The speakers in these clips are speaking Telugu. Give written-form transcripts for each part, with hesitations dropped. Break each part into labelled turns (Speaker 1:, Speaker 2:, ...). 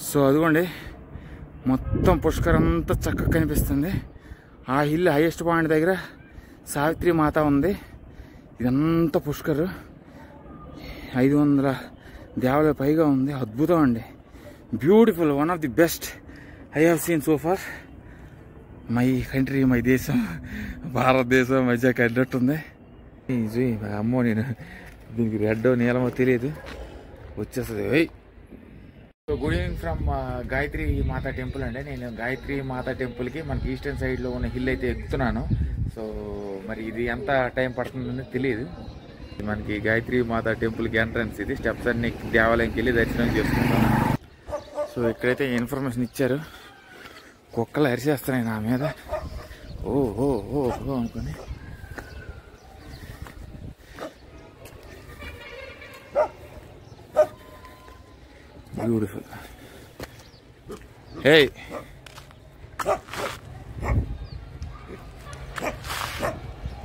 Speaker 1: సో అదిగోండి మొత్తం పుష్కర్ అంతా చక్కగా కనిపిస్తుంది. ఆ హిల్ హైయెస్ట్ పాయింట్ దగ్గర సావిత్రి మాత ఉంది. ఇదంతా పుష్కర్ 500 దేవాలయ పైగా ఉంది. అద్భుతం అండి, beautiful, one of the best I have seen so far. My country, my దేశం, భారతదేశం మధ్య కన్నట్టుంది. అమ్మో, నేను దీనికి రెడ్ నీలమో తెలియదు, వచ్చేస్తుంది. Good evening from Gayatri Mata temple అండి. నేను గాయత్రి మాతా టెంపుల్కి మనకి ఈస్టర్న్ సైడ్లో ఉన్న హిల్ అయితే ఎక్కుతున్నాను. సో మరి ఇది ఎంత టైం పడుతుందని తెలియదు. మనకి గాయత్రి మాతా టెంపుల్కి ఎంట్రన్స్ ఇది. స్టెప్స్ అన్ని దేవాలయంకి వెళ్ళి దర్శనం చేసుకుంటాను. సో ఇక్కడైతే ఇన్ఫర్మేషన్ ఇచ్చారు, కుక్కలు అరిచేస్తున్నాయి నా మీద. ఓ అనుకుని బ్యూటిఫుల్. హే,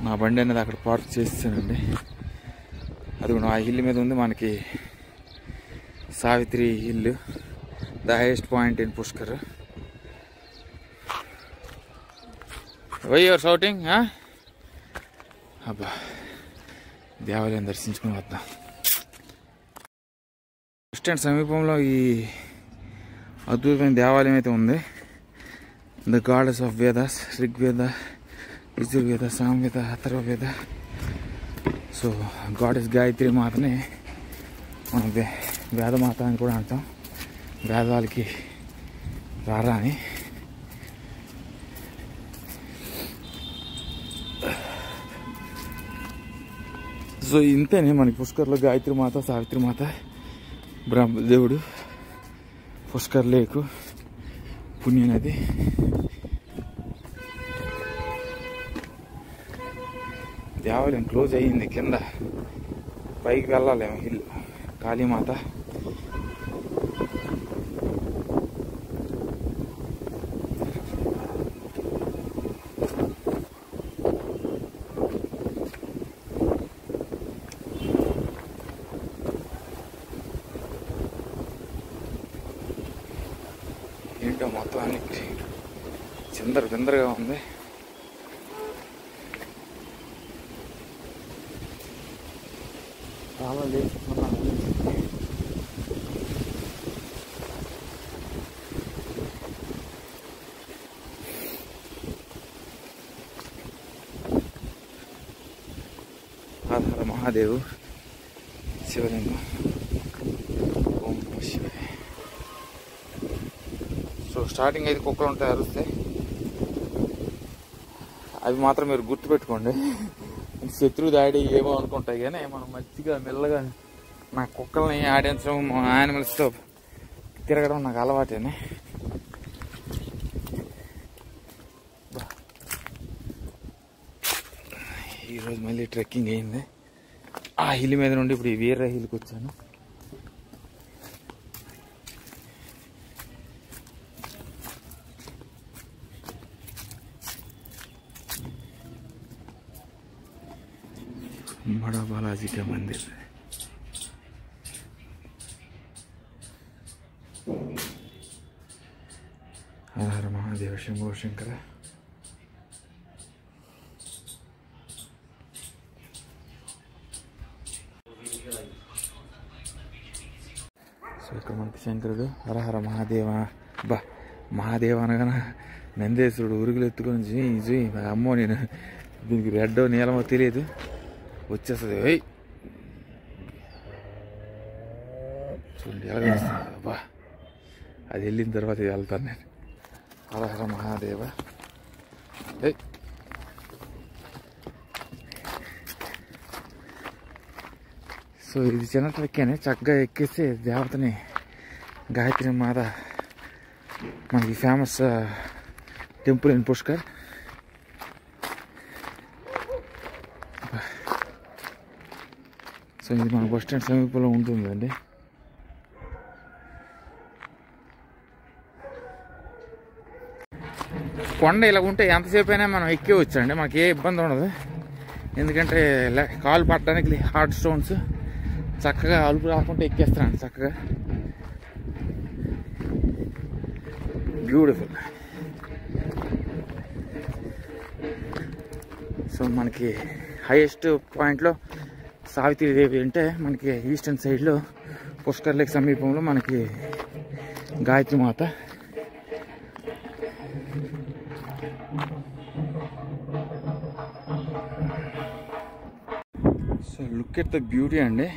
Speaker 1: నా బండి అనేది అక్కడ పార్క్ చేస్తానండి. అది కూడా ఆ హిల్ మీద ఉంది మనకి Savitri hill, the highest point in Pushkar. Why your shouting? అబ్బా, దేవాలయం దర్శించుకుని వద్దాం. బస్ స్టాండ్ సమీపంలో ఈ అద్భుతమైన దేవాలయం అయితే ఉంది. The goddess of Vedas, Rigveda, Yajurveda, Samaveda, Atharvaveda. So goddess Gayatri మాతని మనం వేదమాత అని కూడా అంటాం, వేదాలకి రారా అని. సో ఇంతేనే మనకి పుష్కర్లో గాయత్రి మాత, సావిత్రి మాత, బ్రహ్మదేవుడు, పుష్కర్ లేకు, పుణ్యనది. దేవాలయం క్లోజ్ అయ్యింది, కింద పైకి వెళ్ళాలేమో హిల్. కాళీమాత, ఏంటో మొత్తం అన్ని చిందరగా ఉంది. చాలా లేచుకున్నాను. హర హర మహాదేవు, శివలింగం, ఓం నమః శివాయ. సో స్టార్టింగ్ అయితే కుక్కలు ఉంటాయి, అరుస్తాయి. అవి మాత్రం మీరు గుర్తుపెట్టుకోండి, శత్రువు దాడి ఏమో అనుకుంటాయి. కానీ మనం మంచిగా మెల్లగా, నా కుక్కల్ని ఆడించడం, యానిమల్స్తో తిరగడం నాకు అలవాటేనే. ఈరోజు మళ్ళీ ట్రెక్కింగ్ అయింది. ఆ హిల్ మీద నుండి ఇప్పుడు ఈ వీర హిల్కి వచ్చాను. बड़ा बालाजी का मंदिर है। हर हर महादेव, शंभो शंकर. సో ఇక్కడ మనకి శంకరుడు హర హర మహాదేవ. బా, మహాదేవ అనగానే నందేశ్వరుడు ఉరుగులు ఎత్తుకొని అమ్మో, నేను దీనికి రెడ్ నీలమో తెలియదు, వచ్చేస్తుంది. చూడండి ఎలా వస్తుంది. బా, అది వెళ్ళిన తర్వాత వెళ్తాను నేను. హర హర మహాదేవ. సో ఇది చిన్న ట్రెక్కేనే, చక్కగా ఎక్కేసి దేవతని, గాయత్రి మాత మనకి famous temple in Pushkar. So ఇది మన బస్ స్టాండ్ సమీపంలో ఉంటుందండి. కొండ ఇలా ఉంటే ఎంతసేపు అయినా మనం ఎక్కేవచ్చండి, మనకి ఏ ఇబ్బంది ఉండదు. ఎందుకంటే కాలు పట్టడానికి హార్డ్ స్టోన్స్ చక్కగా అలుపు రాకుండా ఎక్కేస్తాను చక్కగా. బ్యూటిఫుల్. సో మనకి హైయెస్ట్ పాయింట్లో సావిత్రిదేవి అంటే మనకి ఈస్టర్న్ సైడ్లో పుష్కర్ లేక్ సమీపంలో మనకి గాయత్రి మాత. So look at the beauty అండి,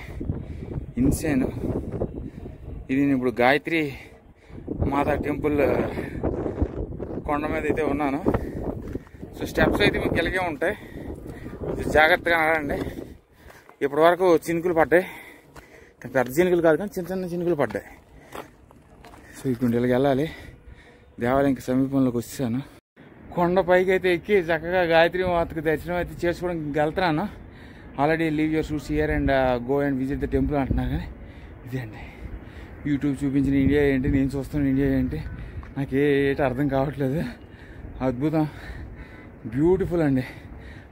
Speaker 1: ఇన్సేన్. ఇది నేను ఇప్పుడు గాయత్రి మాతా టెంపుల్ కొండ మీద అయితే ఉన్నాను. సో స్టెప్స్ అయితే మీకు ఇలాగే ఉంటాయి, జాగ్రత్తగా నడవండి. ఇప్పటి వరకు చినుకులు పడ్డాయి, పెద్ద చినుకులు కాదు కానీ చిన్న చిన్న చినుకులు పడ్డాయి. సో ఇప్పుడు ఇలాగ వెళ్ళాలి. దేవాలయం సమీపంలోకి వచ్చేసాను. కొండ పైకి అయితే ఎక్కి చక్కగా గాయత్రి మాతకు దర్శనం అయితే చేసుకోవడానికి వెళ్తున్నాను. Already leave your shoots here and go and visit the temple అంటున్నారు. కానీ ఇదే అండి యూట్యూబ్ చూపించిన ఇండియా ఏంటి, నేను చూస్తున్న ఇండియా ఏంటి, నాకు ఏంటి అర్థం కావట్లేదు. అద్భుతం, బ్యూటిఫుల్ అండి.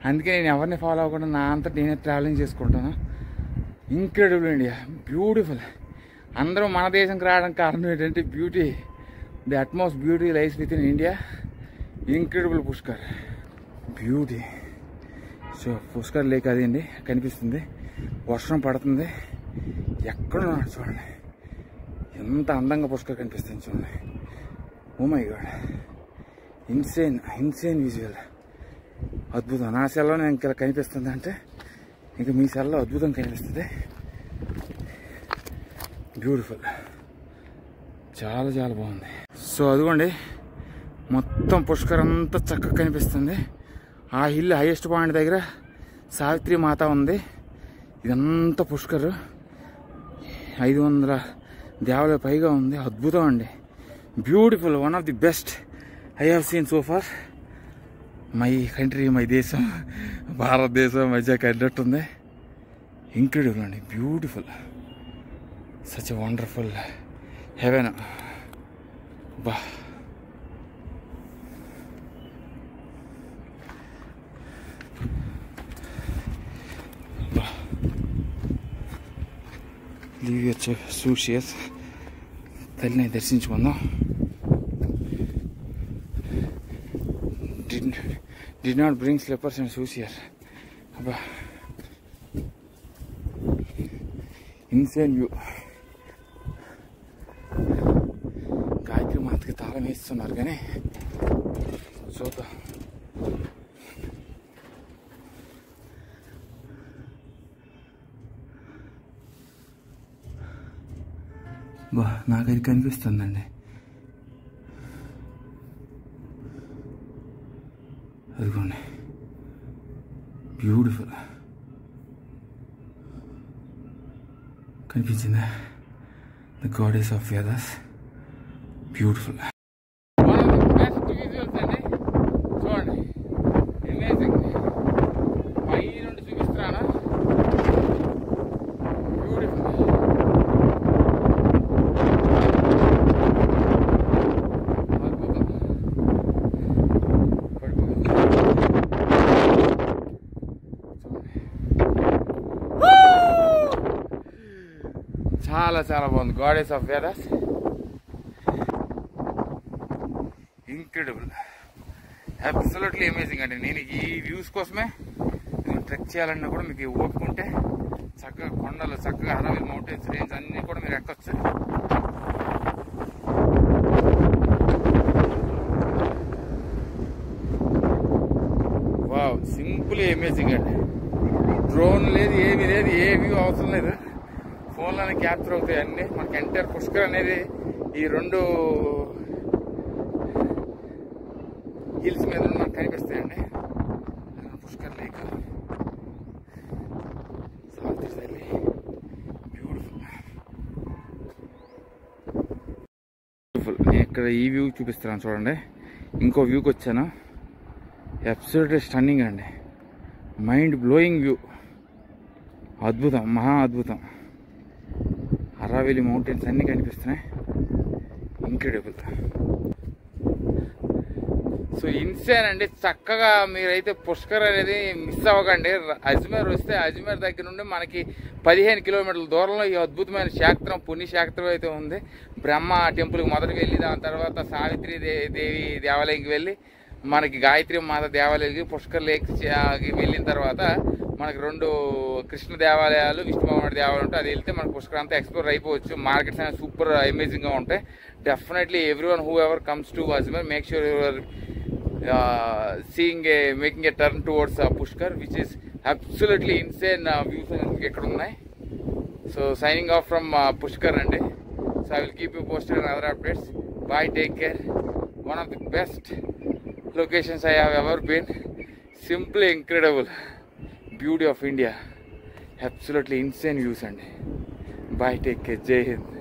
Speaker 1: అందుకే నేను ఎవరిని ఫాలో అవ్వకుండా నా అంతా నేనే ట్రావెలింగ్ చేసుకుంటాను. Incredible India, beautiful. అందరూ మన దేశంకి రావడానికి కారణం ఏంటంటే beauty. The utmost beauty lies with in India. Incredible Pushkar beauty. So Pushkar lake అది అండి కనిపిస్తుంది. వర్షం పడుతుంది, ఎక్కడున్నాడు చూడండి, ఎంత అందంగా పుష్కర్ కనిపిస్తుంది చూడండి. Oh my God, insane insane visual, అద్భుతం. నా సెల్లో నేను ఇంకా కనిపిస్తుంది అంటే ఇంకా మీ సెల్లో అద్భుతం కనిపిస్తుంది. బ్యూటిఫుల్, చాలా చాలా బాగుంది. సో అదిగోండి మొత్తం పుష్కర్ అంతా చక్కగా కనిపిస్తుంది. ఆ హిల్ హైయెస్ట్ పాయింట్ దగ్గర సావిత్రి మాత ఉంది. ఇదంతా పుష్కర్ 500 దేవాలయ పైగా ఉంది. అద్భుతం అండి, beautiful. One of the best I have seen so far. My country, my దేశం, భారతదేశం మధ్య కలినట్టుంది. ఇంక్రెడిబుల్ అండి, beautiful. Such a wonderful heaven. బా లీవ్ యువర్ షూస్. తల్లిని దర్శించుకుందాం. Did not bring slippers and shoes here. Abba. Insane view. Gayatri మాతకి తాళం వేస్తున్నారు కానీ చూద్దాం. బా నాకది కనిపిస్తుందండి. అదిగోండి, బ్యూటిఫుల్ కనిపించిందా? The goddess of Vedas, beautiful. చూడండి, అమేజింగ్. పై నుండి చూపిస్తున్నాను, బ్యూటిఫుల్. చాలా చాలా బాగుంది. Goddess of Vedas, incredible, absolutely amazing అండి. నేను ఈ వ్యూస్ కోసమే ట్రెక్ చేయాలన్నా కూడా మీకు ఓపిక ఉంటే చక్కగా కొండలు, చక్కగా అరవై మౌంటైన్స్ రేంజ్ అన్నీ కూడా మీరు ఎక్కొచ్చు. వావ్, సింపుల్ అమేజింగ్ అండి. డ్రోన్ లేదు, ఏమీ లేదు, ఏ వ్యూ అవసరం లేదు, ఫోన్లోనే క్యాప్చర్ అవుతాయి అన్నీ. మనకి ఎంటైర్ పుష్కర్ అనేది ఈ 2 హిల్స్ మీద మనకు కనిపిస్తాయండి. పుష్కర్ లేక్, సావిత్రి తల్లి, బ్యూటిఫుల్ బ్యూటిఫుల్. నేను ఇక్కడ ఈ వ్యూ చూపిస్తున్నాను చూడండి. ఇంకో వ్యూకి వచ్చాను, అబ్సల్యూట్లీ స్టన్నింగ్ అండి, మైండ్ బ్లోయింగ్ వ్యూ. అద్భుతం, మహా అద్భుతం. అరావెలి మౌంటైన్స్ అన్నీ కనిపిస్తున్నాయి, ఇంక్రెడిబుల్. సో ఇన్సేన్ అండి. చక్కగా మీరైతే పుష్కర్ అనేది మిస్ అవ్వకండి. అజ్మేర్ వస్తే అజ్మేర్ దగ్గర నుండి మనకి 15 కిలోమీటర్ల దూరంలో ఈ అద్భుతమైన క్షేత్రం, పుణ్యక్షేత్రం అయితే ఉంది. బ్రహ్మ టెంపుల్కి మొదట వెళ్ళి దాని తర్వాత సావిత్రి దేవి దేవాలయంకి వెళ్ళి మనకి గాయత్రి మాత దేవాలయానికి పుష్కర్ లేక్కి వెళ్ళిన తర్వాత మనకి 2 కృష్ణ దేవాలయాలు విష్ణు భగవానుడి దేవాలయం ఉంటాయి. అది వెళ్తే మనకు పుష్కర్ అంతా ఎక్స్ప్లోర్ అయిపోవచ్చు. మార్కెట్స్ అనేవి సూపర్ అమేజింగ్గా ఉంటాయి. Definitely everyone who ever comes to Ajmer make sure your making a turn towards Pushkar which is absolutely insane views ఇక్కడ ఉన్నాయి. So signing off from Pushkar అండి. So I will keep you posted and other updates. Bye, take care. One of the best locations I have ever been. Simply incredible beauty of India. Absolutely insane views and bye, take care, Jai Hind.